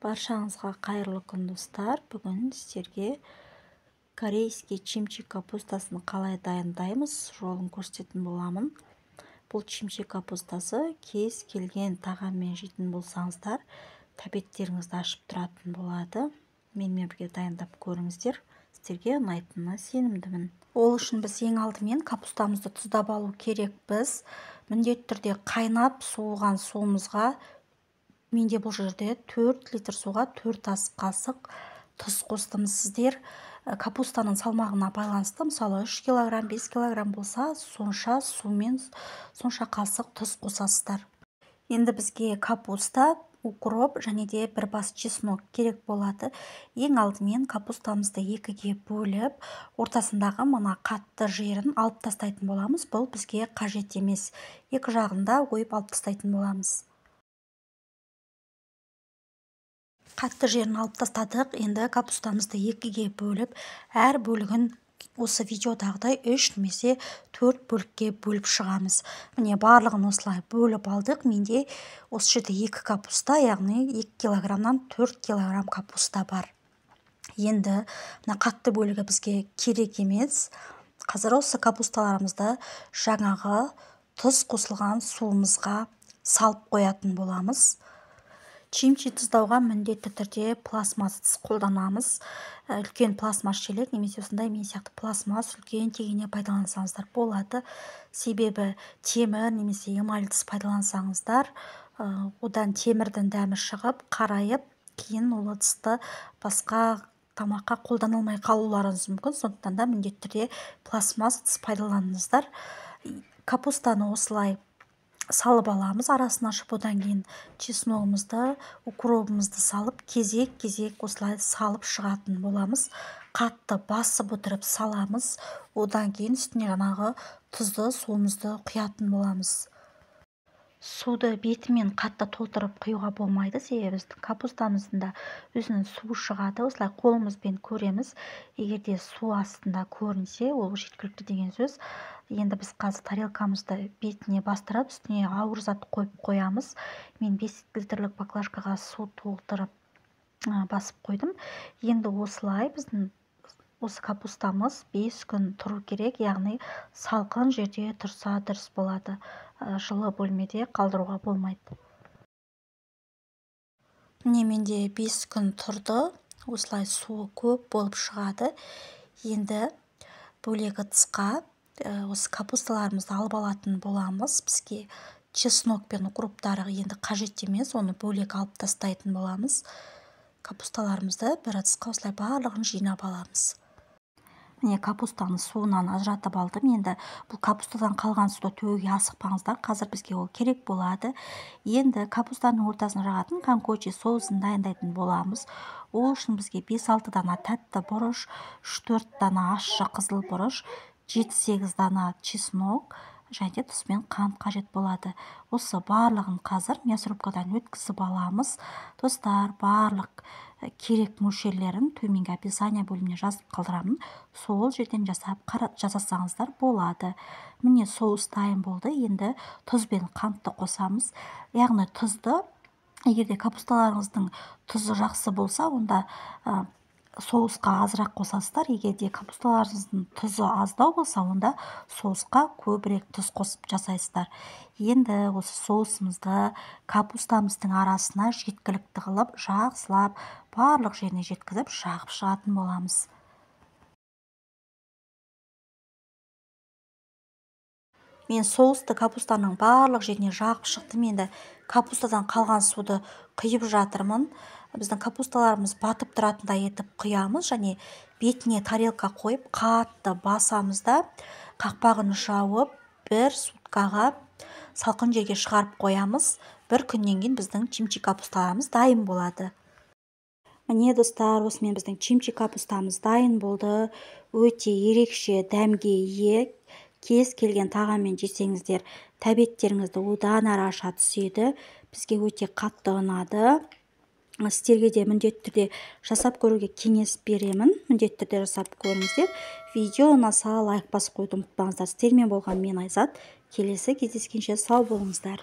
Баршаңызға қайырлы күн достар. Бүгін сіздерге корейский чимчи капустасын қалай дайындаймыз жолын көрсететін боламын. Бұл чимчи капустасы кез келген тағаммен жейтін болсаңыздар, тәбеттеріңізді ашып тұратын болады. Менімен бірге дайындап көріңіздер. Сіздерге ұнайтынына сенімдімін. Ол үшін біз ең алдымен капустамызды тұздап алу керекпіз. Міндетті түрде қайнап суыған суымызға, менде бұл жерде 4 литр суға 4 ас қасық тұз қостым. Сіздер капустаның салмағына байланысты, мысалы 3 килограмм, 5 килограмм болса, сонша сумен сонша қасық тұз қосасыздар. Енді бізге капуста, укроп және де бір бас чеснок керек болады. Ең алдымен капустамызды екіге бөліп, ортасындағы мына қатты жерін алып тастайтын боламыз. Бұл бізге қажет емес. Екі жағында ойып алып тастайтын боламыз. Қатты жерін алып тастадық. Енді капустамызды екіге бөліп, әр бөлігін осы видеодағыдай 3 немесе 4 бөлікке бөліп шығамыз. Міне барлығын осылай бөліп алдық. Менде осы жерде 2 капуста, яғни 2 килограммнан 4 килограмм капуста бар. Енді мына қатты бөлігі бізге керек емес. Қазір осы капусталарымызды жаңағы тұз қосылған суымызға салып қоятын боламыз. Чимчи тұздауға міндетті түрде пластмасс қолданамыз. Үлкен пластмасс шелек немесе осындай мен сияқты пластмасс үлкен тегене пайдалансаңыздар болады. Себебі темір немесе эмаль тіс пайдалансаңыздар, одан темірдің дәмі шығып, қарайып, кейін ол ыдысты басқа тамаққа қолданылмай қалуларыңыз мүмкін. Сондықтан да міндетті түрде пластмасс тіс пайдаланыңыздар. Капустаны осылай салып аламыз, арасын ашып, одан кейін чесногымызды, укропымызды салып, кезек-кезек осылай салып шығатын боламыз. Қатты басып отырып саламыз, одан кейін үстіне жаңағы тұзды суымызды құятын боламыз. Суды бетімен қатты толтырып құюға болмайды, себебі біздің капустамыздың да өзінің суы шығады. Осылай қолымызбен көреміз. Егерде су астында көрінсе, ол жеткілікті деген сөз. Енді біз қазір тарелкамызды бетіне бастырып, үстіне ауыр зат қойып қоямыз. Мен 5 литрлік баклажкаға су толтырып басып қойдым. Енді осылай біздің осы капустамыз 5 күн тұру керек, яғни салқын жерде тұрса дұрыс болады. Жылы бөлмеде қалдыруға болмайды. Міне менде 5 күн тұрды. Осылай суы көп болып шығады. Енді бөлек ыдысқа осы капусталарымызды алып алатын боламыз. Бізге чеснок пен укроптары енді қажет емес, оны бөлек алып тастайтын боламыз. Капусталарымызды бір ыдысқа осылай барлығын жинап аламыз. Міне капустаны суынан ажыратып алдым. Енді бұл капустадан қалған суды төгуге асықпаңыздар. Қазір бізге ол керек болады. Енді капустаның ортасына жағатын канкочи соусын дайындайтын боламыз. Ол үшін бізге 5-6 дана тәтті бұрыш, 3-4 дана ащы қызыл бұрыш, 7-8 дана чеснок және де тұз бен қант қажет болады. Осы барлығын қазір мясорубкадан өткізіп аламыз. Достар, барлық керек мөлшерлерін төменгі описание бөліміне жазып қалдырамын. Сол жерден жасасаңыздар болады. Міне соус дайын болды. Енді тұз бен қантты қосамыз. Яғни тұзды, егерде капусталарыңыздың тұзы жақсы болса, онда соусқа азырақ қосасыздар. Егерде капусталарыңыздың тұзы аздау болса, онда соусқа көбірек тұз қосып жасайсыздар. Енді осы соусымызды капустамыздың арасына жеткілікті қылып, жақсылап, барлық жеріне жеткізіп, жағып шығатын боламыз. Мен соусты капустаның барлық жеріне жағып шықтым. Енді капустадан қалған суды құйып жатырмын. Біздің капусталарымыз батып тұратындай етіп құямыз және бетіне тарелка қойып, қатты басамыз да қақпағын жауып, 1 суткаға салқын жерге шығарып қоямыз. 1 күннен кейін біздің чимчи капусталарымыз дайын болады. Міне достар, осымен біздің чимчи капустамыз дайын болды. Өте ерекше дәмге ие. Кез келген тағаммен жесеңіздер, тәбеттеріңізді одан әрі аша түседі. Бізге өте қатты ұнады. Сіздерге де міндетті түрде жасап көруге кеңес беремін. Міндетті түрде жасап көріңіздер. Видео ұнаса лайк басып қойды ұмытпаңыздар. Сіздермен болған мен Айзат. Келесі кездескенше сау болыңыздар.